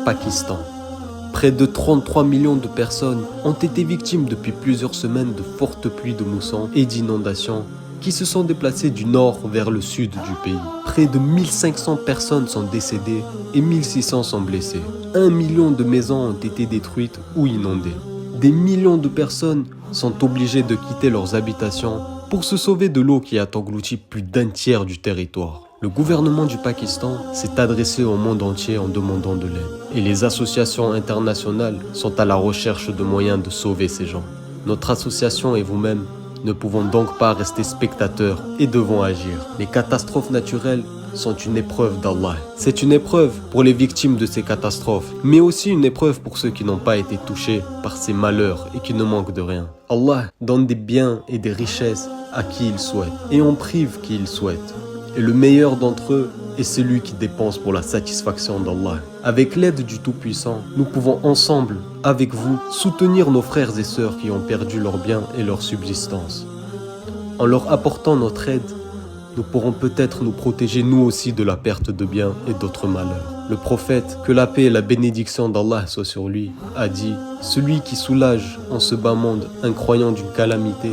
Pakistan. Près de 33 millions de personnes ont été victimes depuis plusieurs semaines de fortes pluies de mousson et d'inondations qui se sont déplacées du nord vers le sud du pays. Près de 1500 personnes sont décédées et 1600 sont blessées. 1 million de maisons ont été détruites ou inondées. Des millions de personnes sont obligées de quitter leurs habitations pour se sauver de l'eau qui a englouti plus d'un tiers du territoire. Le gouvernement du Pakistan s'est adressé au monde entier en demandant de l'aide. Et les associations internationales sont à la recherche de moyens de sauver ces gens. Notre association et vous-même ne pouvons donc pas rester spectateurs et devons agir. Les catastrophes naturelles sont une épreuve d'Allah. C'est une épreuve pour les victimes de ces catastrophes, mais aussi une épreuve pour ceux qui n'ont pas été touchés par ces malheurs et qui ne manquent de rien. Allah donne des biens et des richesses à qui il souhaite et en prive qui il souhaite. Et le meilleur d'entre eux est celui qui dépense pour la satisfaction d'Allah. Avec l'aide du Tout-Puissant, nous pouvons ensemble, avec vous, soutenir nos frères et sœurs qui ont perdu leurs biens et leur subsistance. En leur apportant notre aide, nous pourrons peut-être nous protéger nous aussi de la perte de biens et d'autres malheurs. Le prophète, que la paix et la bénédiction d'Allah soient sur lui, a dit « Celui qui soulage en ce bas monde un croyant d'une calamité,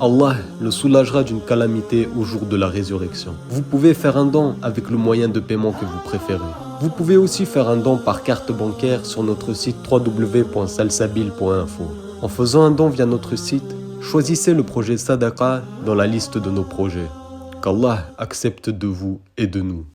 Allah le soulagera d'une calamité au jour de la résurrection. » Vous pouvez faire un don avec le moyen de paiement que vous préférez. Vous pouvez aussi faire un don par carte bancaire sur notre site www.salsabil.info. En faisant un don via notre site, choisissez le projet Sadaqa dans la liste de nos projets. Qu'Allah accepte de vous et de nous.